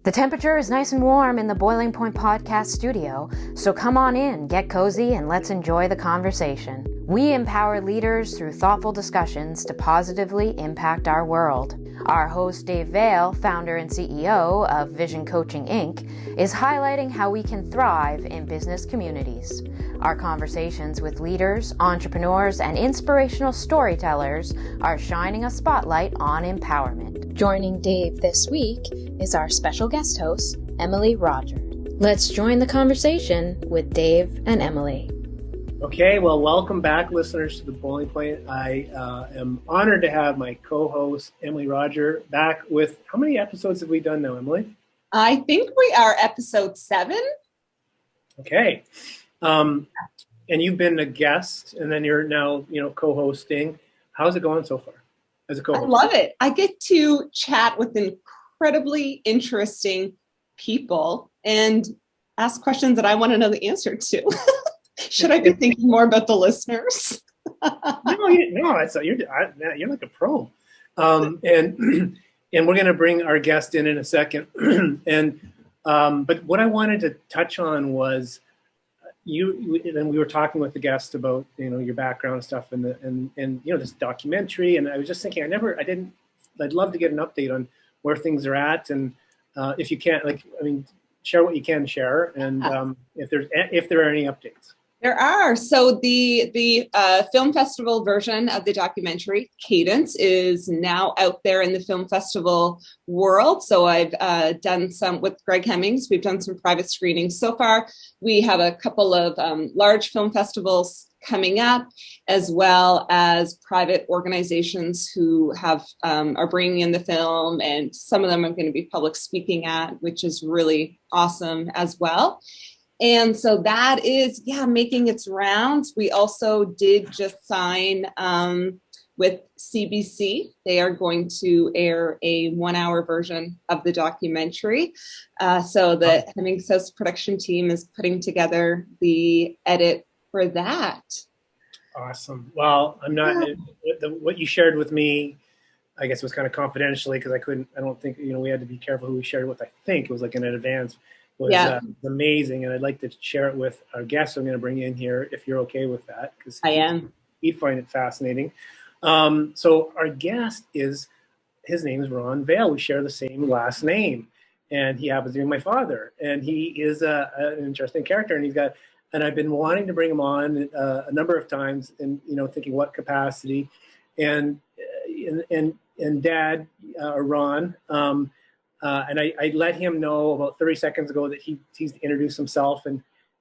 The temperature is nice and warm in the Boiling Point Podcast studio, so come on in, get cozy, and let's enjoy the conversation. We empower leaders through thoughtful discussions to positively impact our world. Our host, Dave Veale, founder and CEO of Vision Coaching Inc., is highlighting how we can thrive in business communities. Our conversations with leaders, entrepreneurs, and inspirational storytellers are shining a spotlight on empowerment. Joining Dave this week is our special guest host, Emily Roger. Let's join the conversation with Dave and Emily. Okay, well, welcome back, listeners, to the Boiling Point. I am honored to have my co-host, Emily Roger, back with, how many episodes have we done now, Emily? I think we are episode 7. Okay. And you've been a guest, and then you're now, co-hosting. How's it going so far as a co-host? I love it. I get to chat with incredibly interesting people and ask questions that I want to know the answer to. Should I be thinking more about the listeners? You're like a pro. And we're going to bring our guest in a second. But what I wanted to touch on was and we were talking with the guest about your background and stuff and this documentary, and I was just thinking I'd love to get an update on where things are at, and if you can't, share what you can share, and if there are any updates. There are. So the film festival version of the documentary, Cadence, is now out there in the film festival world. So I've done some with Greg Hemmings. We've done some private screenings so far. We have a couple of large film festivals coming up, as well as private organizations who have are bringing in the film, and some of them I'm going to be public speaking at, which is really awesome as well. And so that is, making its rounds. We also did just sign with CBC. They are going to air a 1-hour version of the documentary. So the Hemmings House production team is putting together the edit for that. Awesome. Well, what you shared with me, I guess it was kind of confidentially, because I don't think, we had to be careful who we shared with. I think it was like in advance. Was amazing, and I'd like to share it with our guest I'm going to bring in here, if you're okay with that, because I am. He'd find it fascinating. So our guest his name is Ron Veale. We share the same last name, and he happens to be my father, and he is an interesting character, and I've been wanting to bring him on a number of times, and thinking what capacity, and Dad, Ron. And I let him know about 30 seconds ago that he's introduced himself.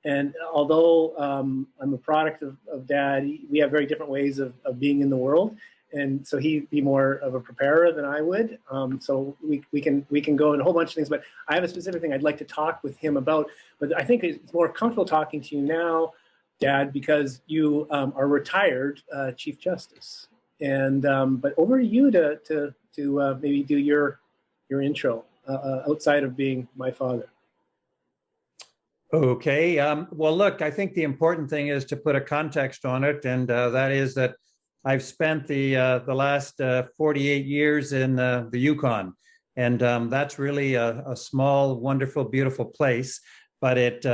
And although I'm a product of Dad, we have very different ways of being in the world. And so he'd be more of a preparer than I would. So we can go in a whole bunch of things. But I have a specific thing I'd like to talk with him about. But I think it's more comfortable talking to you now, Dad, because you are retired Chief Justice. And but over to you to maybe do your intro. Outside of being my father. Okay. Well, look, I think the important thing is to put a context on it, and that is that I've spent the last 48 years in the Yukon, and that's really a small, wonderful, beautiful place, but it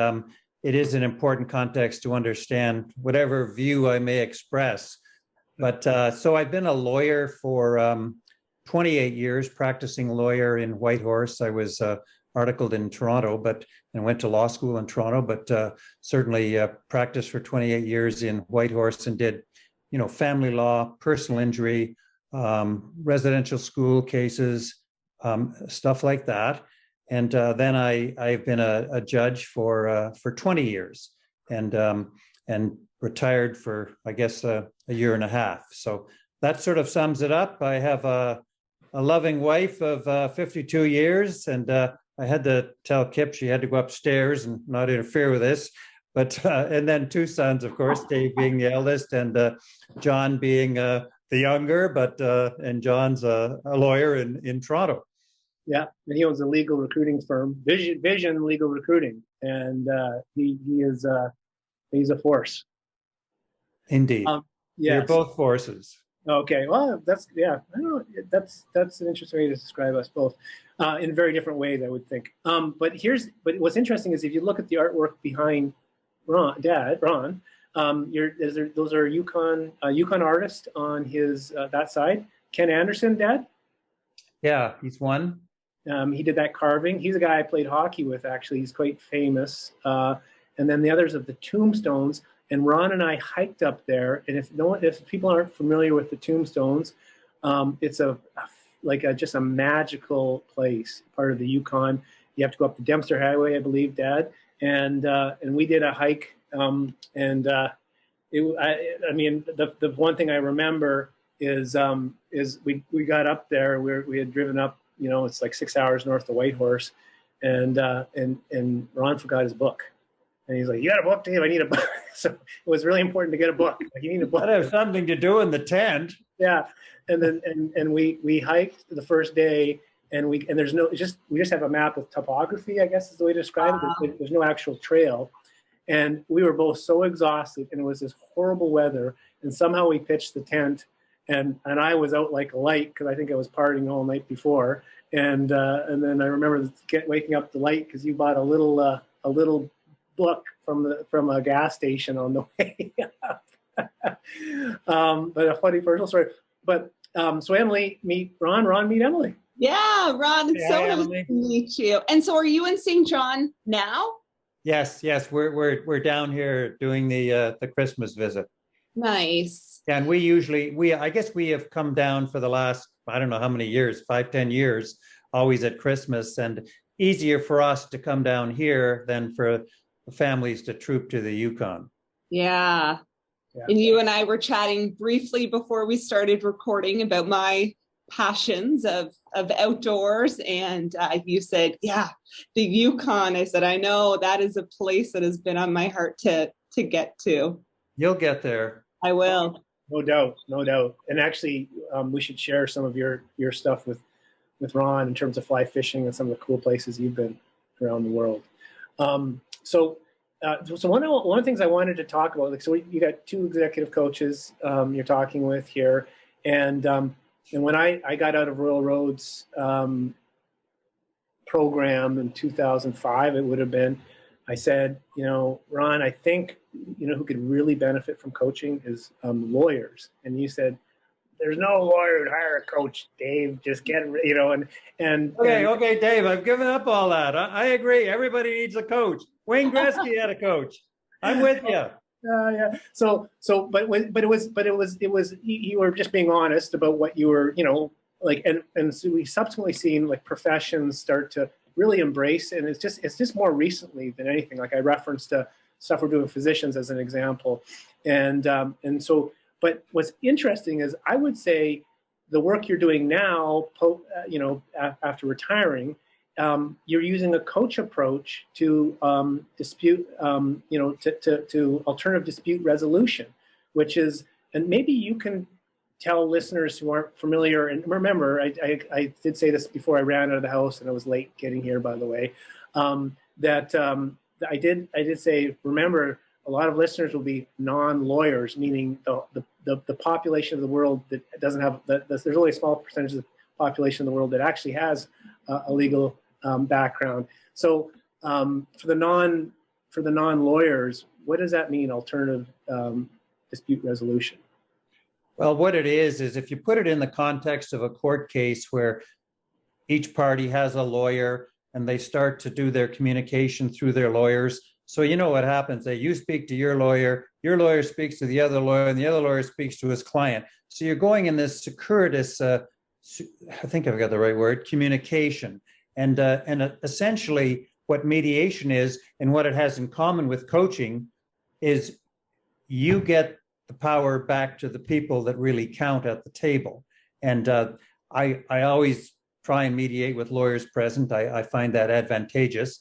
is an important context to understand whatever view I may express. But so I've been a lawyer for 28 years, practicing lawyer in Whitehorse. I was articled in Toronto, and went to law school in Toronto, but certainly practiced for 28 years in Whitehorse and did, family law, personal injury, residential school cases, stuff like that. And then I've been a judge for 20 years and retired for, I guess, a year and a half. So that sort of sums it up. I have a loving wife of 52 years, and I had to tell Kip she had to go upstairs and not interfere with this. But and then 2 sons, of course, Dave being the eldest, and John being the younger. And John's a lawyer in Toronto. Yeah, and he owns a legal recruiting firm, Vision Legal Recruiting, and he's a force. Indeed, Yes. They're both forces. Okay, well, that's yeah. I don't know. That's an interesting way to describe us both, in very different ways, I would think. But what's interesting is if you look at the artwork behind Ron, those are Yukon artists on his that side. Ken Anderson, Dad. Yeah, he's one. He did that carving. He's a guy I played hockey with. Actually, he's quite famous. And then the others of the tombstones. And Ron and I hiked up there. And if people aren't familiar with the tombstones, it's just a magical place, part of the Yukon. You have to go up the Dempster Highway, I believe, Dad. And we did a hike. The one thing I remember is we got up there. We had driven up. It's like 6 hours north of Whitehorse, and Ron forgot his book. And he's like, "You got a book, Dave? I need a book." So it was really important to get a book. Like, you need a book. That has something to do in the tent. Yeah, and then we hiked the first day, and we just have a map of topography, I guess is the way to describe it. There's no actual trail, and we were both so exhausted, and it was this horrible weather, and somehow we pitched the tent, and I was out like a light because I think I was partying all night before, and then I remember waking up the light because you bought a little book from a gas station on the way up. But a funny personal story. But so Emily, meet Ron, meet Emily. Yeah, Ron, it's so nice to meet you. And so, are you in St. John now? Yes, we're down here doing the Christmas visit. Nice. And I guess we have come down for the last, I don't know how many years, 5-10 years, always at Christmas, and easier for us to come down here than for the families to troop to the Yukon. Yeah. And you and I were chatting briefly before we started recording about my passions of outdoors, and you said, yeah, the Yukon. I said, I know that is a place that has been on my heart to get to. You'll get there. I will. No doubt. And actually, we should share some of your stuff with Ron in terms of fly fishing and some of the cool places you've been around the world. So one of the things I wanted to talk about, like, so you got two executive coaches you're talking with here, and when I got out of Royal Road's program in 2005, it would have been, I said, Ron, I think, who could really benefit from coaching is lawyers. And you said, there's no lawyer who'd hire a coach, Dave. Just get, Okay, Dave, I've given up all that. I agree. Everybody needs a coach. Wayne Gretzky had a coach. I'm with you. Yeah. But it was you were just being honest about what you were, and so we subsequently seen like professions start to really embrace, and it's just more recently than anything. Like I referenced stuff we're doing with physicians as an example, and so. But what's interesting is I would say the work you're doing now, after retiring, you're using a coach approach to dispute, to alternative dispute resolution, which is, and maybe you can tell listeners who aren't familiar, and remember, I did say this before I ran out of the house, and I was late getting here, by the way, that I did say, remember, a lot of listeners will be non-lawyers, meaning the population of the world that doesn't have, there's only a small percentage of the population of the world that actually has a legal background. So for the non-lawyers, what does that mean, alternative dispute resolution? Well, what it is if you put it in the context of a court case where each party has a lawyer and they start to do their communication through their lawyers. So you know what happens, that you speak to your lawyer speaks to the other lawyer, and the other lawyer speaks to his client. So you're going in this circuitous, I think I've got the right word, communication. And essentially what mediation is, and what it has in common with coaching, is you get the power back to the people that really count at the table. And I always try and mediate with lawyers present. I find that advantageous.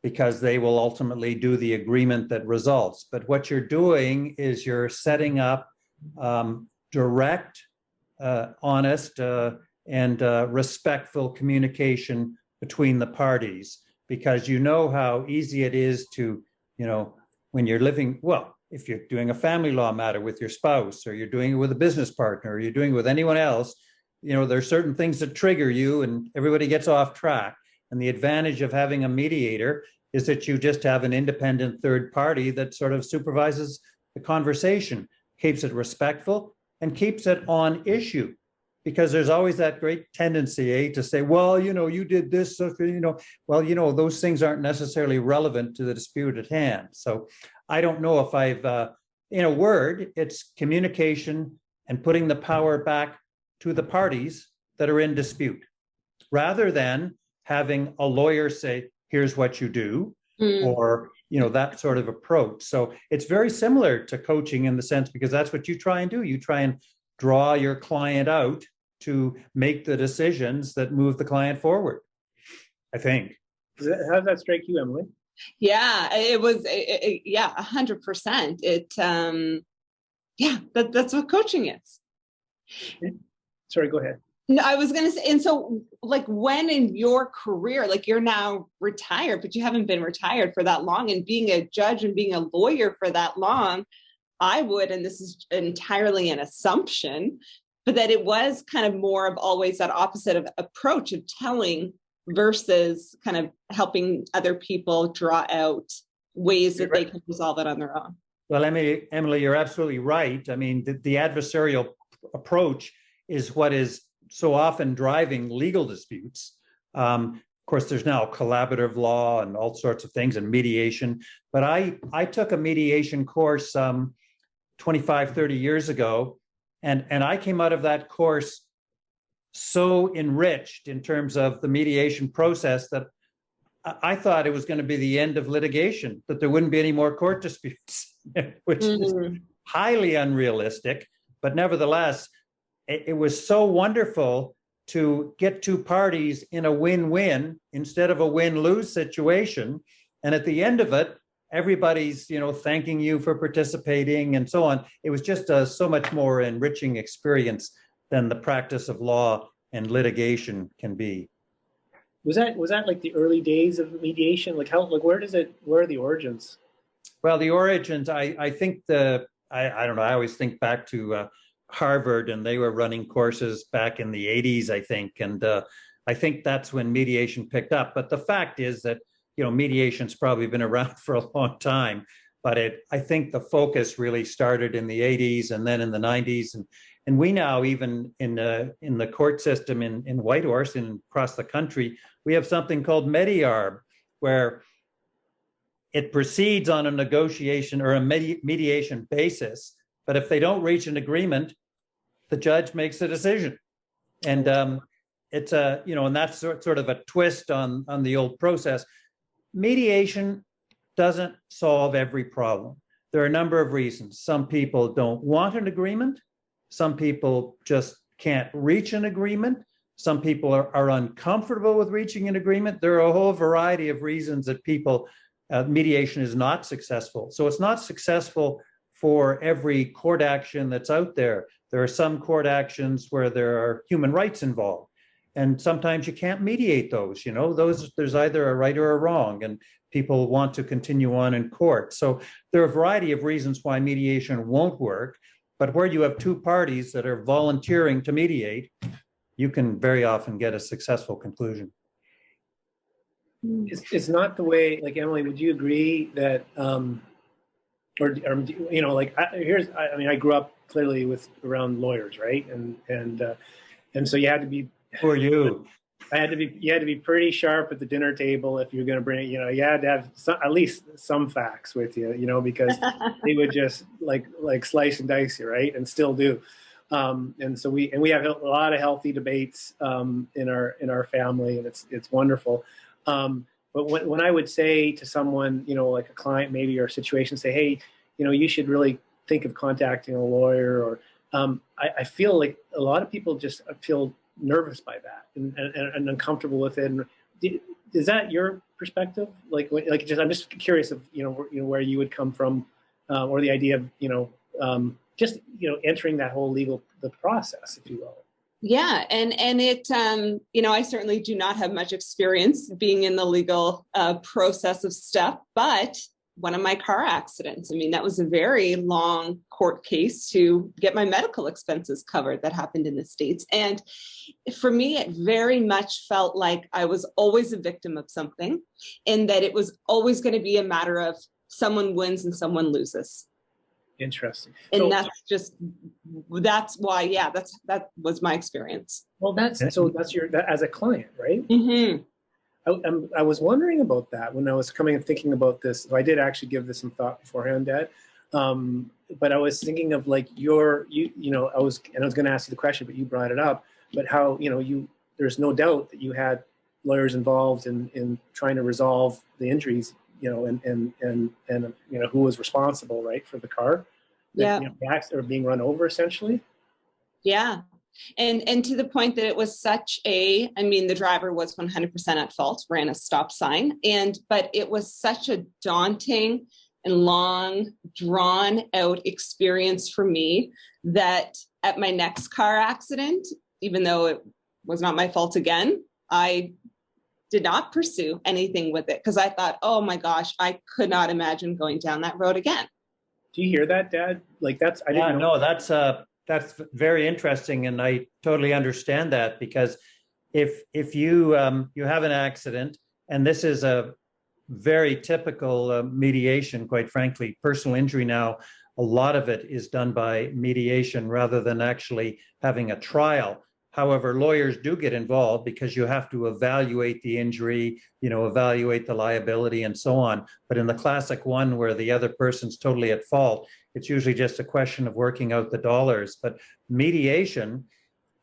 Because they will ultimately do the agreement that results. But what you're doing is you're setting up direct, honest, and respectful communication between the parties, because you know how easy it is to, when you're living, well, if you're doing a family law matter with your spouse, or you're doing it with a business partner, or you're doing it with anyone else, there's certain things that trigger you and everybody gets off track. And the advantage of having a mediator is that you just have an independent third party that sort of supervises the conversation, keeps it respectful, and keeps it on issue. Because there's always that great tendency, to say, well, you did this, so, those things aren't necessarily relevant to the dispute at hand. So I don't know if I've, in a word, it's communication and putting the power back to the parties that are in dispute, rather than having a lawyer say, here's what you do, or, that sort of approach. So it's very similar to coaching in the sense, because that's what you try and do. You try and draw your client out to make the decisions that move the client forward, I think. How does that strike you, Emily? Yeah, it was, 100%. That's what coaching is. Sorry, go ahead. No, I was going to say, and so like when in your career, like you're now retired, but you haven't been retired for that long, and being a judge and being a lawyer for that long, I would, and this is entirely an assumption, but that it was kind of more of always that opposite of approach of telling versus kind of helping other people draw out ways that they can resolve it on their own. Well, Emily, you're absolutely right. I mean, the adversarial approach is what is so often driving legal disputes. Of course, there's now collaborative law and all sorts of things, and mediation. But I took a mediation course 25, 30 years ago, and I came out of that course so enriched in terms of the mediation process that I thought it was going to be the end of litigation, that there wouldn't be any more court disputes, which is highly unrealistic. But nevertheless, it was so wonderful to get two parties in a win-win instead of a win-lose situation. And at the end of it, everybody's, thanking you for participating and so on. It was just a so much more enriching experience than the practice of law and litigation can be. Was that like the early days of mediation? Like where are the origins? Well, the origins, I think I don't know, I always think back to Harvard, and they were running courses back in the 80s, I think. And I think that's when mediation picked up. But the fact is that, mediation's probably been around for a long time, but I think the focus really started in the 80s and then in the 90s. And we now, even in the court system in Whitehorse and across the country, we have something called Mediator, where it proceeds on a negotiation or a mediation basis. But if they don't reach an agreement, the judge makes a decision. And it's and that's sort of a twist on the old process. Mediation doesn't solve every problem. There are a number of reasons. Some people don't want an agreement. Some people just can't reach an agreement. Some people are uncomfortable with reaching an agreement. There are a whole variety of reasons that mediation is not successful. So it's not successful for every court action that's out there. There are some court actions where there are human rights involved. And sometimes you can't mediate those, there's either a right or a wrong, and people want to continue on in court. So there are a variety of reasons why mediation won't work, but where you have two parties that are volunteering to mediate, you can very often get a successful conclusion. It's not the way, like, Emily, would you agree that, I grew up clearly around lawyers, right? And so you had to be, who are you? You had to be pretty sharp at the dinner table if you're going to bring, you had to have at least some facts with you, because they would just like slice and dice you, right? And still do. And so we have a lot of healthy debates in our family, and it's wonderful. But when I would say to someone, like a client maybe, or a situation, say, hey, you should really think of contacting a lawyer, or I feel like a lot of people just feel nervous by that and uncomfortable with it. And is that your perspective? I'm just curious of where you would come from, or the idea of entering that whole the process, if you will. Yeah, and it I certainly do not have much experience being in the legal process of stuff, but one of my car accidents. I mean, that was a very long court case to get my medical expenses covered that happened in the States. And for me, it very much felt like I was always a victim of something, and that it was always going to be a matter of someone wins and someone loses. Interesting. And that's why, that was my experience. Well, that's as a client, right? Mm-hmm. I was wondering about that when I was coming and thinking about this. I did actually give this some thought beforehand, Dad. But I was thinking of like I was going to ask you the question, but you brought it up. But how, there's no doubt that you had lawyers involved in trying to resolve the injuries, and who was responsible, right, for the car, or being run over, essentially. Yeah. And to the point that it was the driver was 100% at fault, ran a stop sign, but it was such a daunting and long, drawn out experience for me that at my next car accident, even though it was not my fault again, I did not pursue anything with it because I thought, oh my gosh, I could not imagine going down that road again. Do you hear that, Dad? Like I didn't know. No, that's very interesting, and I totally understand that, because if you you have an accident, and this is a very typical mediation, quite frankly, personal injury now, a lot of it is done by mediation rather than actually having a trial. However, lawyers do get involved because you have to evaluate the injury, evaluate the liability and so on. But in the classic one where the other person's totally at fault, it's usually just a question of working out the dollars. But mediation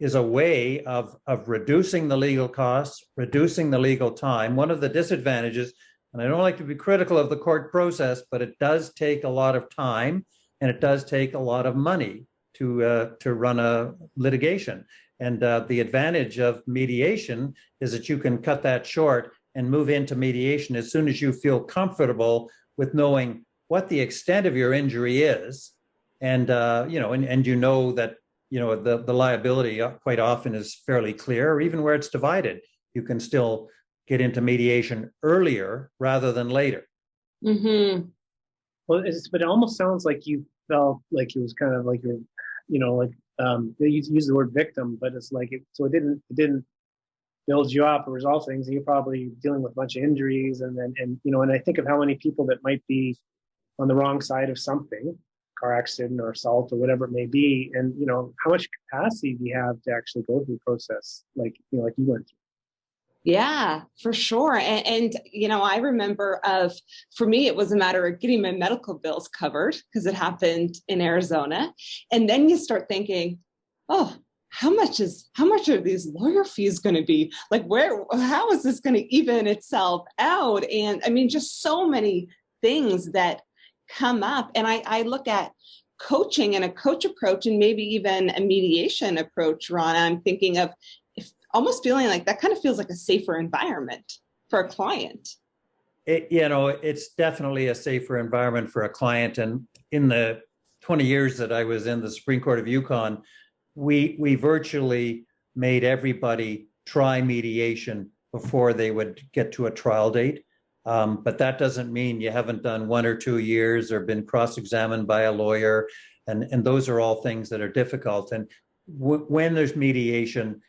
is a way of reducing the legal costs, reducing the legal time. One of the disadvantages, and I don't like to be critical of the court process, but it does take a lot of time and it does take a lot of money to run a litigation. And the advantage of mediation is that you can cut that short and move into mediation as soon as you feel comfortable with knowing what the extent of your injury is, and that the liability quite often is fairly clear, or even where it's divided, you can still get into mediation earlier rather than later. Mm-hmm. Well, but it almost sounds like you felt like it was kind of like you're, they use the word victim, but it's like it didn't build you up or resolve things, and you're probably dealing with a bunch of injuries, and I think of how many people that might be on the wrong side of something, car accident or assault or whatever it may be, and how much capacity do you have to actually go through the process like you went through? Yeah, for sure. And I remember for me, it was a matter of getting my medical bills covered because it happened in Arizona. And then you start thinking, oh, how much are these lawyer fees going to be? Like, how is this going to even itself out? And I mean, just so many things that come up. And I look at coaching and a coach approach and maybe even a mediation approach, Ron. I'm thinking of almost feeling like that kind of feels like a safer environment for a client. It's definitely a safer environment for a client. And in the 20 years that I was in the Supreme Court of Yukon, we virtually made everybody try mediation before they would get to a trial date. But that doesn't mean you haven't done 1 or 2 years or been cross-examined by a lawyer. And those are all things that are difficult. And when there's mediation,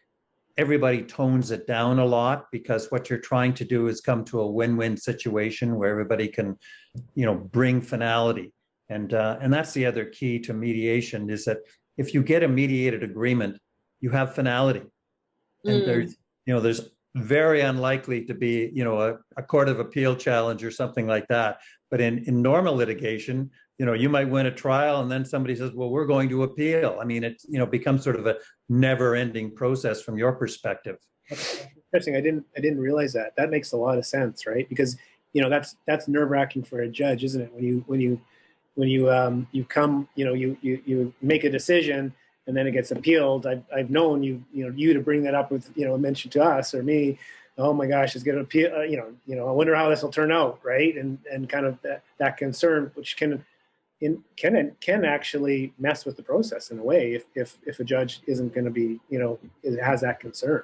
everybody tones it down a lot, because what you're trying to do is come to a win-win situation where everybody can, bring finality. And that's the other key to mediation, is that if you get a mediated agreement, you have finality. And there's very unlikely to be, a court of appeal challenge or something like that. But in normal litigation, you might win a trial and then somebody says, well, we're going to appeal. I mean, it, becomes sort of a never ending process from your perspective. That's interesting. I didn't realize that. That makes a lot of sense, right? Because, that's nerve wracking for a judge, isn't it? When you come, you make a decision and then it gets appealed. I've known you to bring that up with, mention to us or me. Oh my gosh, it's going to appeal. I wonder how this will turn out, right? And kind of that concern, which can actually mess with the process in a way if a judge isn't going to be, has that concern.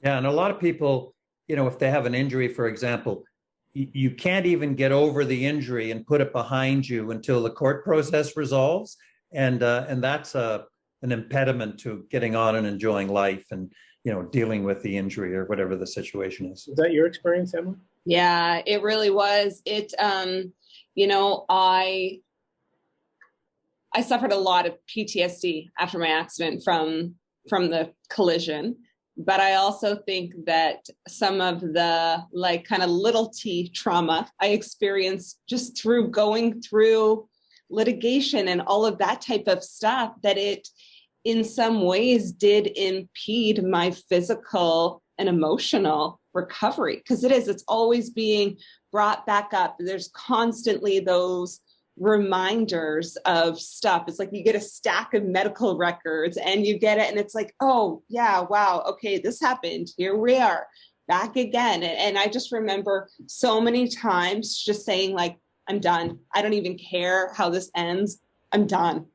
Yeah, and a lot of people, if they have an injury, for example, you can't even get over the injury and put it behind you until the court process resolves. And that's an impediment to getting on and enjoying life and, dealing with the injury or whatever the situation is. Is that your experience, Emma? Yeah, it really was. I suffered a lot of PTSD after my accident from the collision. But I also think that some of the kind of little t trauma I experienced just through going through litigation and all of that type of stuff, that it in some ways did impede my physical and emotional recovery. Because it's always being brought back up. There's constantly those reminders of stuff. It's like you get a stack of medical records and you get it and it's like, oh yeah, wow, okay, this happened, here we are back again. And I just remember so many times just saying I'm done, I don't even care how this ends, I'm done.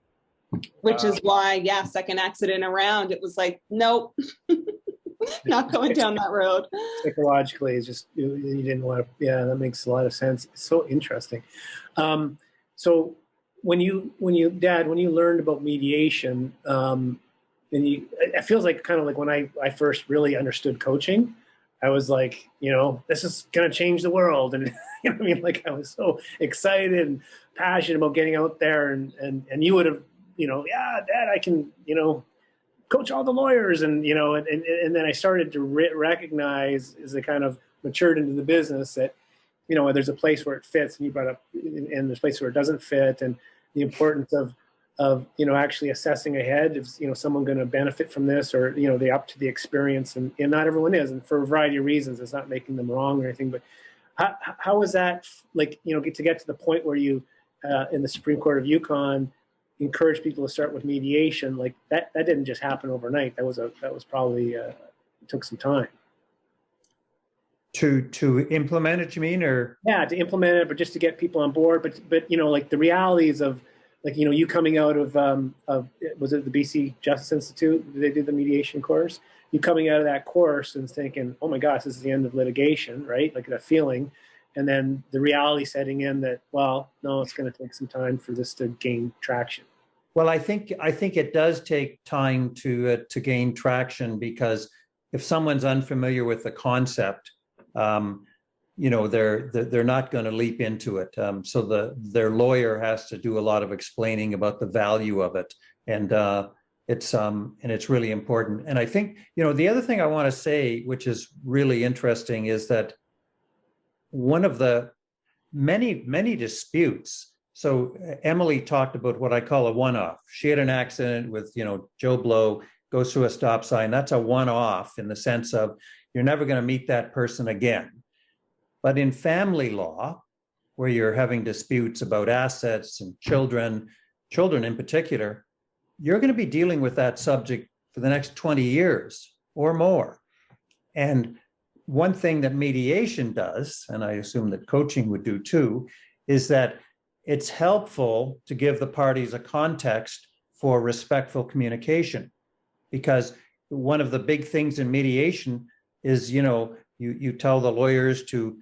Which is why, second accident around, it was like, nope, not going down that road. Psychologically, it's just you didn't want to. Yeah, that makes a lot of sense. It's so interesting. So when you learned about mediation, it feels like kind of like when I first really understood coaching, I was like, this is going to change the world. And I was so excited and passionate about getting out there and you would have, yeah, Dad, I can, coach all the lawyers. And then I started to recognize as I kind of matured into the business that, there's a place where it fits, and you brought up, and there's a place where it doesn't fit, and the importance of actually assessing ahead. Is someone going to benefit from this, or they up to the experience, and not everyone is, and for a variety of reasons. It's not making them wrong or anything, but how was that to get to the point where you in the Supreme Court of Yukon encourage people to start with mediation? Like that didn't just happen overnight. That was probably took some time. To implement it, you mean, or? Yeah, to implement it, but just to get people on board. But the realities of you coming out of was it the BC Justice Institute? They did the mediation course. You coming out of that course and thinking, oh my gosh, this is the end of litigation, right? Like that feeling, and then the reality setting in that, well, no, it's going to take some time for this to gain traction. Well, I think it does take time to gain traction, because if someone's unfamiliar with the concept, they're not going to leap into it. So their lawyer has to do a lot of explaining about the value of it, and it's really important. And I think the other thing I want to say, which is really interesting, is that one of the many disputes. So Emily talked about what I call a one-off. She had an accident with Joe Blow, goes through a stop sign. That's a one-off in the sense of you're never going to meet that person again. But in family law, where you're having disputes about assets and children in particular, you're going to be dealing with that subject for the next 20 years or more. And one thing that mediation does, and I assume that coaching would do too, is that it's helpful to give the parties a context for respectful communication. Because one of the big things in mediation is, you tell the lawyers to,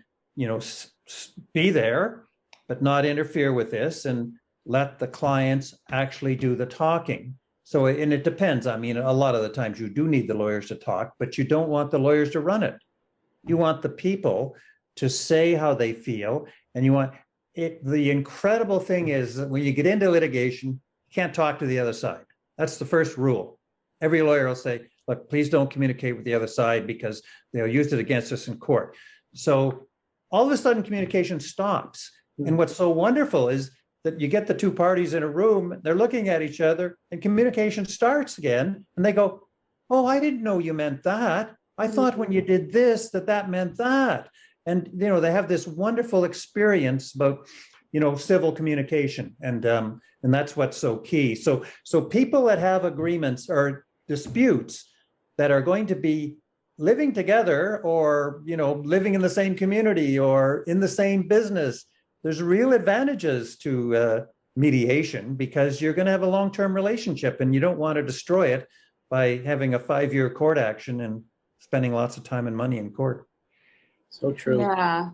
be there, but not interfere with this, and let the clients actually do the talking. So, and it depends. I mean, a lot of the times you do need the lawyers to talk, but you don't want the lawyers to run it. You want the people to say how they feel, and you want it. The incredible thing is that when you get into litigation, you can't talk to the other side. That's the first rule. Every lawyer will say, look, please don't communicate with the other side because they'll use it against us in court. So all of a sudden communication stops. And what's so wonderful is that you get the two parties in a room, they're looking at each other, and communication starts again. And they go, oh, I didn't know you meant that. I thought when you did this, that meant that. And, they have this wonderful experience about, civil communication. And that's what's so key. So people that have agreements or disputes that are going to be living together or, living in the same community or in the same business, there's real advantages to mediation, because you're going to have a long-term relationship and you don't want to destroy it by having a 5-year court action and spending lots of time and money in court. So true. Yeah.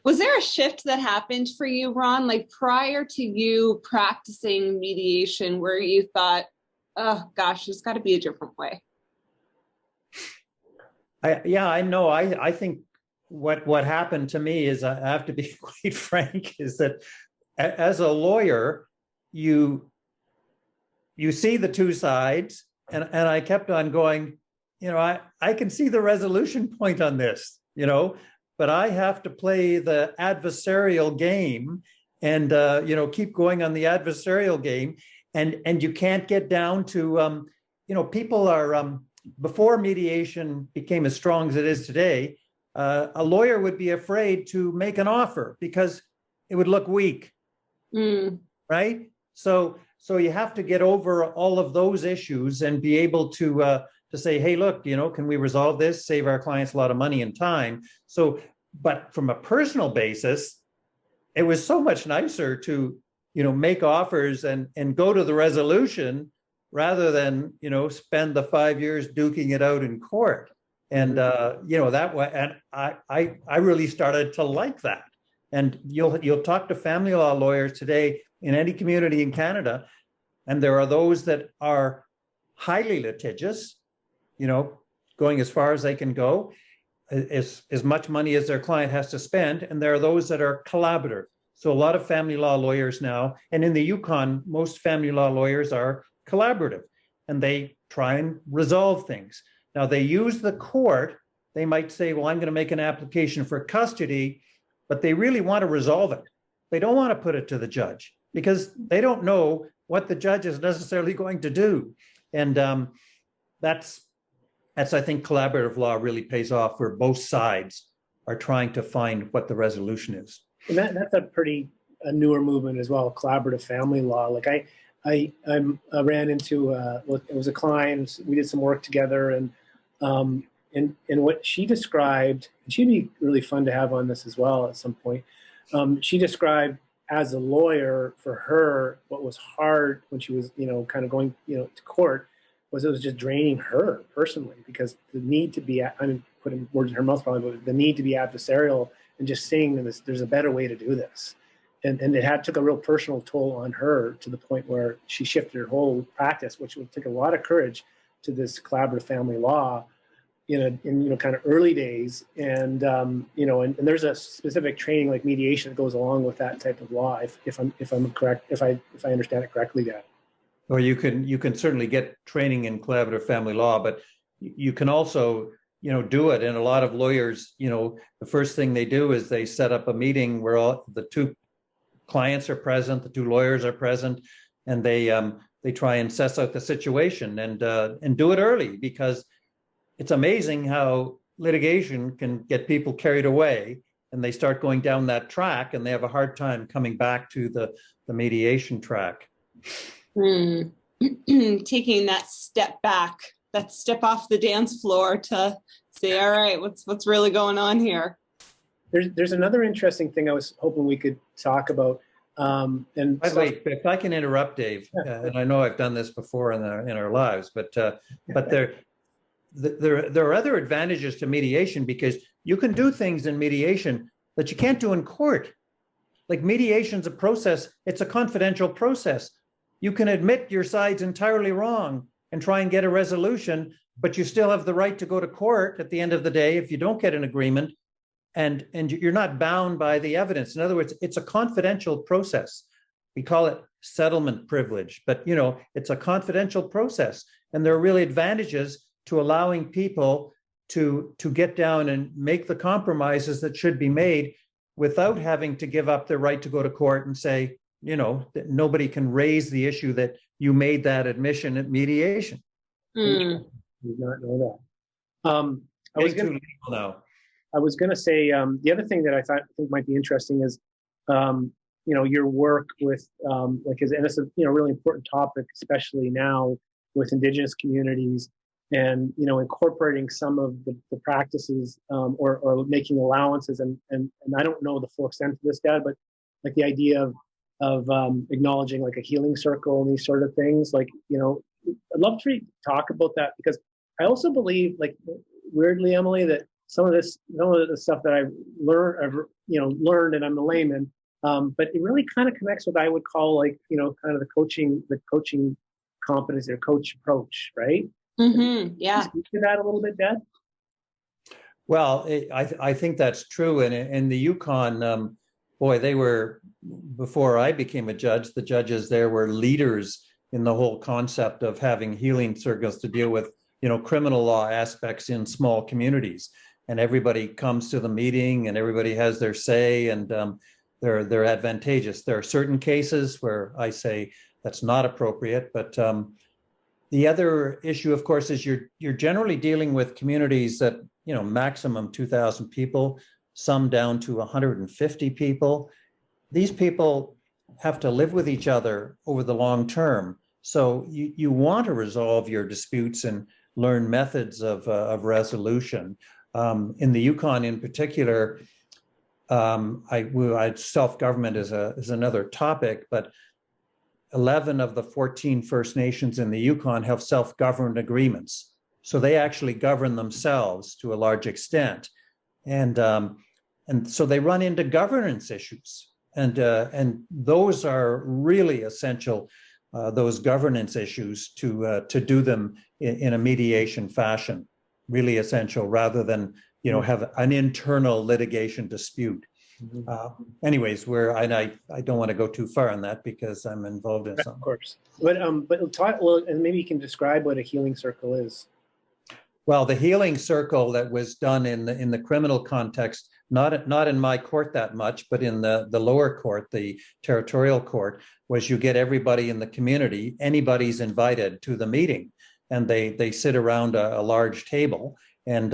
Was there a shift that happened for you, Ron, like prior to you practicing mediation, where you thought, oh gosh, there's got to be a different way? I know. I think what happened to me is, I have to be quite frank, is that as a lawyer, you see the two sides, and I kept on going, I can see the resolution point on this, but I have to play the adversarial game and, keep going on the adversarial game. And you can't get down to, people are, before mediation became as strong as it is today, a lawyer would be afraid to make an offer because it would look weak, right? So you have to get over all of those issues and be able to say, hey, look, can we resolve this, save our clients a lot of money and time? So, but from a personal basis, it was so much nicer to, make offers and go to the resolution rather than, spend the 5 years duking it out in court. And, that way, and I really started to like that. And you'll talk to family law lawyers today in any community in Canada, and there are those that are highly litigious, going as far as they can go, as much money as their client has to spend. And there are those that are collaborative. So a lot of family law lawyers now, and in the Yukon, most family law lawyers are collaborative, and they try and resolve things. Now they use the court. They might say, well, I'm going to make an application for custody, but they really want to resolve it. They don't want to put it to the judge because they don't know what the judge is necessarily going to do. And that's I think collaborative law really pays off, where both sides are trying to find what the resolution is. And that's a newer movement as well, collaborative family law. Like I ran into it was a client. We did some work together, and what she described, and she'd be really fun to have on this as well at some point. She described as a lawyer, for her, what was hard when she was kind of going to court was it was just draining her personally, because the need to be, I'm putting words in her mouth probably, but the need to be adversarial and just saying this, there's a better way to do this. And it took a real personal toll on her, to the point where she shifted her whole practice, which would take a lot of courage, to this collaborative family law in kind of early days. And and there's a specific training like mediation that goes along with that type of law, if I'm correct, if I understand it correctly, Dad. Or you can certainly get training in collaborative family law, but you can also do it. And a lot of lawyers, the first thing they do is they set up a meeting where all the two clients are present, the two lawyers are present, and they try and suss out the situation and do it early, because it's amazing how litigation can get people carried away, and they start going down that track, and they have a hard time coming back to the mediation track. Taking that step back, that step off the dance floor to say, all right, what's really going on here? There's another interesting thing I was hoping we could talk about. And by the way, if I can interrupt, Dave, and I know I've done this before in our lives, but there are other advantages to mediation, because you can do things in mediation that you can't do in court. Like, mediation's a process; it's a confidential process. You can admit your side's entirely wrong and try and get a resolution, but you still have the right to go to court at the end of the day if you don't get an agreement, and you're not bound by the evidence. In other words, it's a confidential process. We call it settlement privilege, but it's a confidential process, and there are really advantages to allowing people to get down and make the compromises that should be made without having to give up their right to go to court and say, that nobody can raise the issue that you made that admission at mediation. I did not know that. I was going to say, the other thing that I think might be interesting is, your work with, and it's a really important topic, especially now with Indigenous communities, and incorporating some of the practices or making allowances. And I don't know the full extent of this, Dad, but like the idea of acknowledging like a healing circle and these sort of things. Like, I'd love to talk about that, because I also believe, like, weirdly, Emily, that some of the stuff that I've learned, and I'm a layman. But it really kind of connects with, I would call, like, kind of the coaching competency or coach approach, right? Mm-hmm. Yeah. Can you speak to that a little bit, Dad? Well, I think that's true. And in the Yukon, boy, they were, before I became a judge, the judges there were leaders in the whole concept of having healing circles to deal with, criminal law aspects in small communities. And everybody comes to the meeting and everybody has their say, and they're advantageous. There are certain cases where I say that's not appropriate, but the other issue, of course, is you're generally dealing with communities that, maximum 2,000 people, some down to 150 people. These people have to live with each other over the long term. So you want to resolve your disputes and learn methods of resolution. In the Yukon in particular, self-government is another topic, but 11 of the 14 First Nations in the Yukon have self-governed agreements. So they actually govern themselves to a large extent. And so they run into governance issues. And those are really essential, those governance issues, to do them in a mediation fashion, really essential, rather than, have an internal litigation dispute. Anyways, I don't want to go too far on that because I'm involved in something. Of course, but talk, and maybe you can describe what a healing circle is. Well, the healing circle that was done in the criminal context, not in my court that much, but in the lower court, the territorial court, was you get everybody in the community, anybody's invited to the meeting, and they sit around a large table and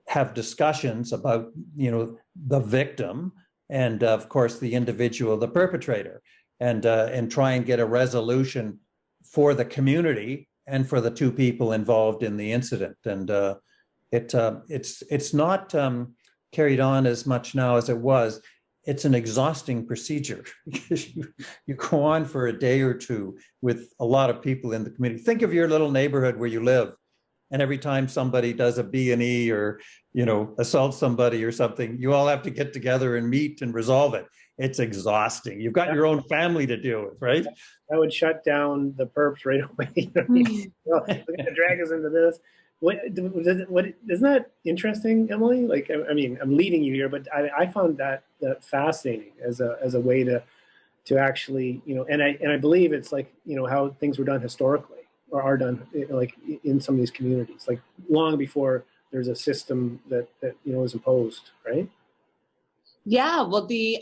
have discussions about, the victim and, of course, the individual, the perpetrator, and try and get a resolution for the community and for the two people involved in the incident. And it's not carried on as much now as it was. It's an exhausting procedure because you go on for a day or two with a lot of people in the community. Think of your little neighborhood where you live, and every time somebody does a B&E or, assaults somebody or something, you all have to get together and meet and resolve it. It's exhausting. You've got your own family to deal with, right? That would shut down the perps right away. They're going to drag us into this. What isn't that interesting, Emily? Like, I mean, I'm leading you here, but I found that fascinating as a way to actually, and I believe it's like, how things were done historically or are done, like in some of these communities, like long before there's a system that is imposed, right? Yeah, well, the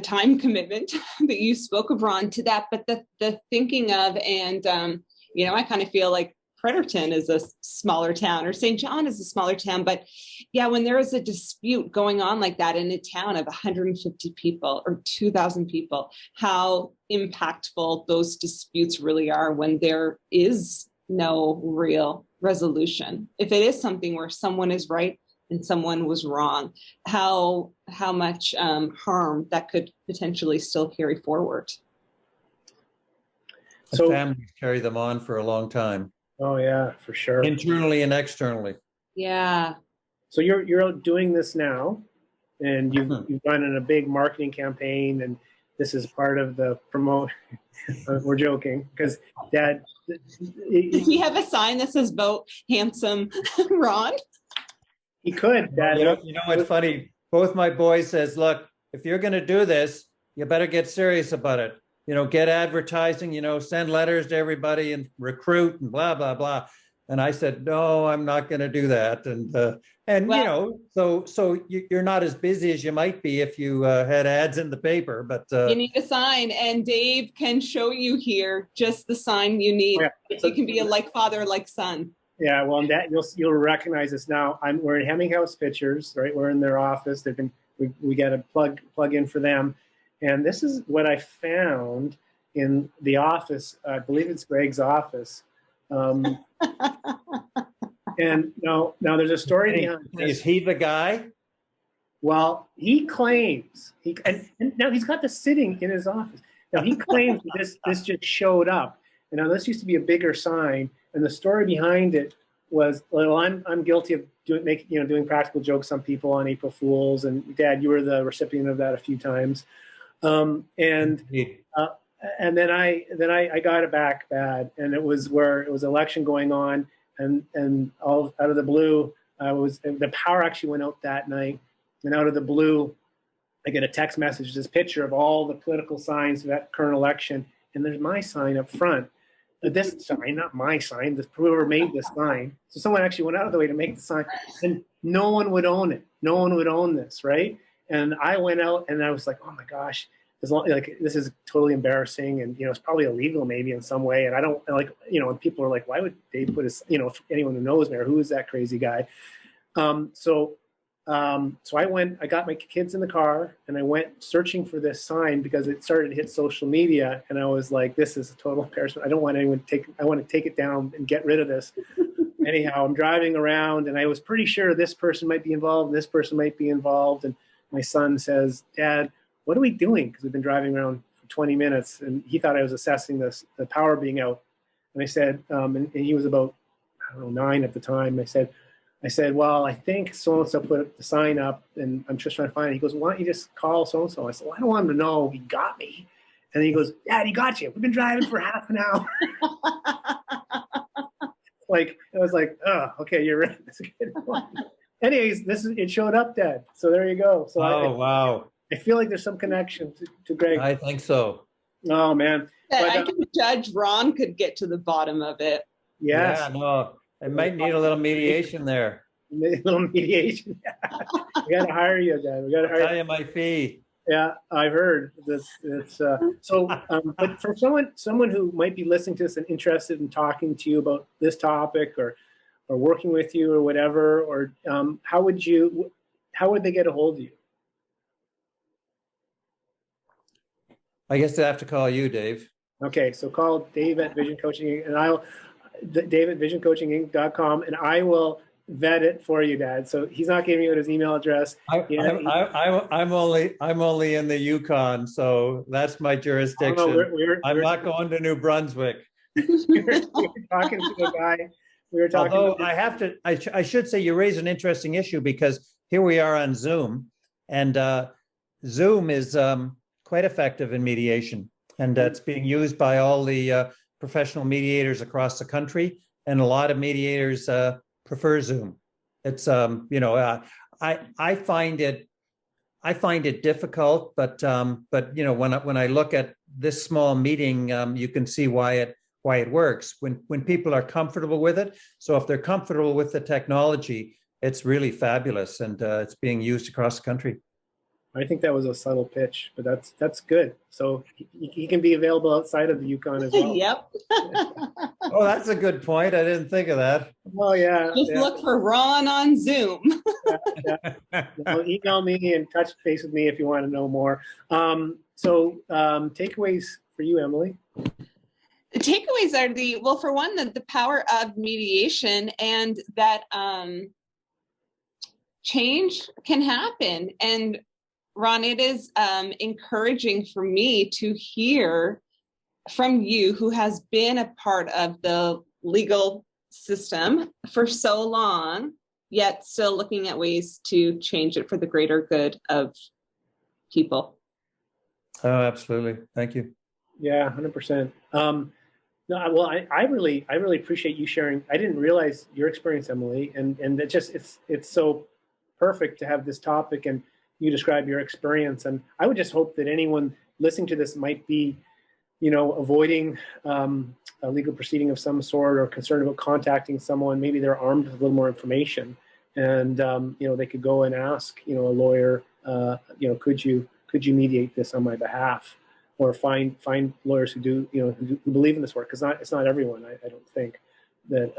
time commitment that you spoke of, Ron, to that, but the thinking of, and I kind of feel like Fredericton is a smaller town, or St. John is a smaller town, but yeah, when there is a dispute going on like that in a town of 150 people or 2,000 people, how impactful those disputes really are when there is no real resolution. If it is something where someone is right and someone was wrong, how much harm that could potentially still carry forward. So families carry them on for a long time. Oh yeah, for sure. Internally and externally. Yeah. So you're out doing this now, and you've run in a big marketing campaign, and this is part of the promotion. We're joking because Dad. Does he have a sign that says "Vote Handsome Ron"? He could. Dad. You know what's funny? Both my boys says, "Look, if you're going to do this, you better get serious about it. Get advertising, send letters to everybody and recruit and blah, blah, blah." And I said, no, I'm not going to do that. So you're not as busy as you might be if you had ads in the paper, but you need a sign, and Dave can show you here just the sign you need. You can be a like father, like son. Yeah, well, that you'll recognize this now. We're in Hemminghouse Pictures, right? We're in their office. We got a plug in for them. And this is what I found in the office. I believe it's Greg's office. And now there's a story behind this. Is he the guy? Well, he claims and now he's got this sitting in his office. Now he claims this just showed up. And now this used to be a bigger sign, and the story behind it was, well, I'm guilty of doing practical jokes on people on April Fools, and Dad, you were the recipient of that a few times. And then I got it back bad, and it was where it was election going on, and all out of the blue, the power actually went out that night, and out of the blue, I get a text message, this picture of all the political signs of that current election, and there's my sign up front. This sign, not my sign, whoever made this sign. So someone actually went out of the way to make the sign, and no one would own it. No one would own this, right? And I went out and I was like, oh my gosh, this is totally embarrassing, and it's probably illegal maybe in some way. And I don't and people are like, why would they put his, if anyone who knows me, or who is that crazy guy? So I got my kids in the car and I went searching for this sign because it started to hit social media, and I was like, this is a total embarrassment. I don't want anyone I want to take it down and get rid of this. Anyhow, I'm driving around and I was pretty sure this person might be involved, this person might be involved. And my son says, Dad, what are we doing? Because we've been driving around for 20 minutes, and he thought I was assessing the power being out. And I said, and he was about, 9 at the time. I said, well, I think so-and-so put the sign up, and I'm just trying to find it. He goes, why don't you just call so-and-so? I said, well, I don't want him to know he got me. And he goes, Dad, he got you. We've been driving for half an hour. I was like, oh, okay, you're right. That's a good one. Anyways, it showed up, Dad. So there you go. So wow. I feel like there's some connection to Greg. I think so. Oh, man. I can judge Ron could get to the bottom of it. Yes. Yeah, no. It might need a little mediation there. A little mediation. We got to hire you, Dad. We got to hire you my fee. Yeah, I've heard this. But for someone who might be listening to this and interested in talking to you about this topic, or working with you, or whatever, or how would they get a hold of you? I guess they have to call you, Dave. Okay, so call Dave at Vision Coaching, and Dave at visioncoachinginc.com, and I will vet it for you, Dad. So he's not giving you his email address. I'm only in the Yukon, so that's my jurisdiction. I'm not going to New Brunswick. we were talking to a guy. We were talking. Although I should say you raise an interesting issue, because here we are on Zoom, and Zoom is quite effective in mediation, and it's being used by all the professional mediators across the country, and a lot of mediators prefer Zoom. It's I find it difficult, but when I look at this small meeting, you can see why it works when people are comfortable with it. So if they're comfortable with the technology, it's really fabulous, and it's being used across the country. I think that was a subtle pitch, but that's good. So he can be available outside of the Yukon as well. Yep. Oh, that's a good point. I didn't think of that. Oh, yeah. Just look for Ron on Zoom. Well, email me and touch base with me if you want to know more. So takeaways for you, Emily. The takeaways are for one, the power of mediation, and that change can happen. And Ron, it is encouraging for me to hear from you, who has been a part of the legal system for so long, yet still looking at ways to change it for the greater good of people. Oh, absolutely. Thank you. Yeah, 100%. No, well, I really appreciate you sharing. I didn't realize your experience, Emily, and it's so perfect to have this topic and you describe your experience. And I would just hope that anyone listening to this might be, avoiding a legal proceeding of some sort, or concerned about contacting someone. Maybe they're armed with a little more information, and they could go and ask, a lawyer, could you mediate this on my behalf, or find lawyers who do, who believe in this work, because it's not everyone, I don't think, that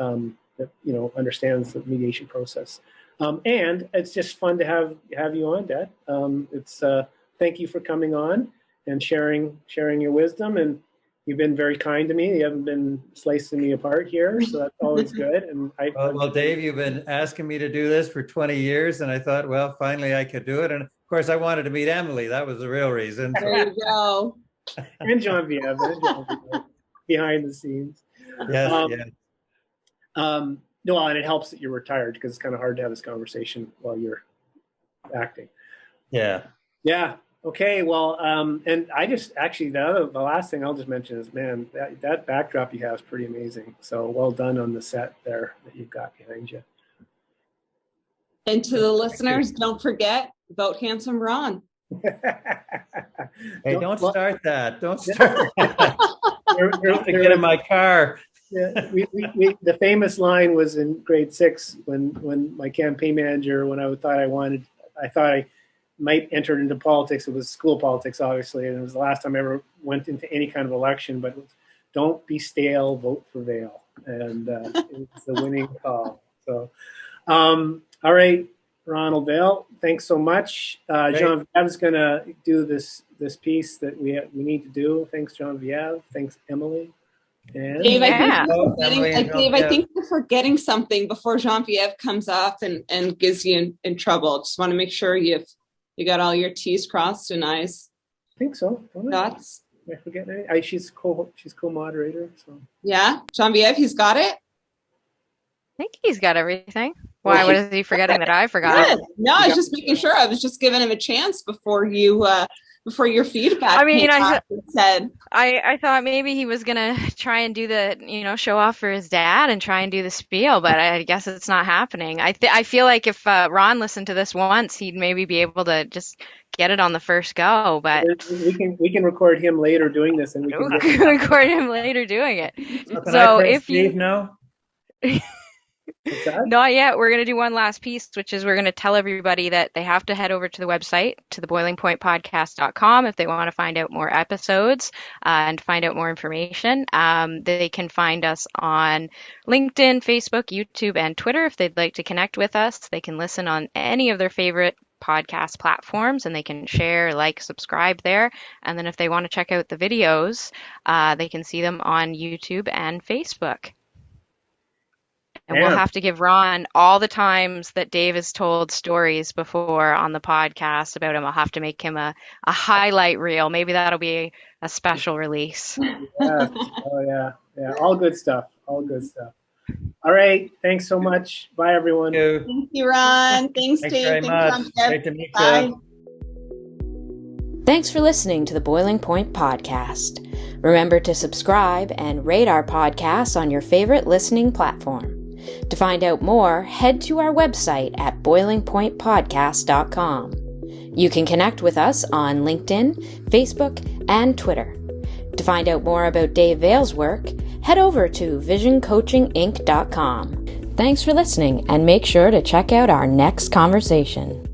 understands the mediation process. And it's just fun to have you on, Dad. Thank you for coming on and sharing your wisdom, and you've been very kind to me. You haven't been slicing me apart here, so that's always good. And well, Dave, you've been asking me to do this for 20 years, and I thought, well, finally I could do it. And of course, I wanted to meet Emily. That was the real reason. So. There you go. And John Veale behind the scenes. Yes, yes. No, and it helps that you're retired because it's kind of hard to have this conversation while you're acting. Yeah. Yeah. Okay. Well, and I just actually the last thing I'll just mention is, man, that backdrop you have is pretty amazing. So well done on the set there that you've got behind you. And to the listeners, don't forget, vote handsome Ron. Hey, don't start that. Don't start that. Get in my car. Yeah, the famous line was in grade 6 when my campaign manager, when I thought I might enter into politics. It was school politics, obviously, and it was the last time I ever went into any kind of election. But it was, don't be stale, vote for Veale, and it's the winning call. So, all right, Ronald Veale, thanks so much. Jean Viev's going to do this piece that we need to do. Thanks, Jean Vieve. Thanks, Emily. And Dave, I think you're forgetting something before Jean-Vieve comes off and gives you in trouble. Just want to make sure you got all your T's crossed and I's. I think so. Dots. Am I forgetting anything? She's co-moderator. So yeah, Jean-Vieve, he's got it. I think he's got everything. Why? What is he forgetting that I forgot? Good. No, I was just making sure. I was just giving him a chance before your feedback. I mean, I thought maybe he was gonna try and do the, show off for his dad and try and do the spiel, but I guess it's not happening. I feel like if Ron listened to this once, he'd maybe be able to just get it on the first go. But we can record him later doing this, and we can record him later doing it. So if you know. Not yet. We're going to do one last piece, which is we're going to tell everybody that they have to head over to the website, to theboilingpointpodcast.com, if they want to find out more episodes and find out more information. They can find us on LinkedIn, Facebook, YouTube, and Twitter. If they'd like to connect with us, they can listen on any of their favorite podcast platforms, and they can share, subscribe there. And then if they want to check out the videos, they can see them on YouTube and Facebook. And we'll have to give Ron all the times that Dave has told stories before on the podcast about him. I'll have to make him a highlight reel. Maybe that'll be a special release. Yeah. Oh, yeah. Yeah. All good stuff. All right. Thanks so much. Bye, everyone. Thank you, Ron. Thanks, Dave. Very much. Great to meet Bye. you. Thanks for listening to the Boiling Point Podcast. Remember to subscribe and rate our podcast on your favorite listening platform. To find out more, head to our website at boilingpointpodcast.com. You can connect with us on LinkedIn, Facebook, and Twitter. To find out more about Dave Veale's work, head over to visioncoachinginc.com. Thanks for listening, and make sure to check out our next conversation.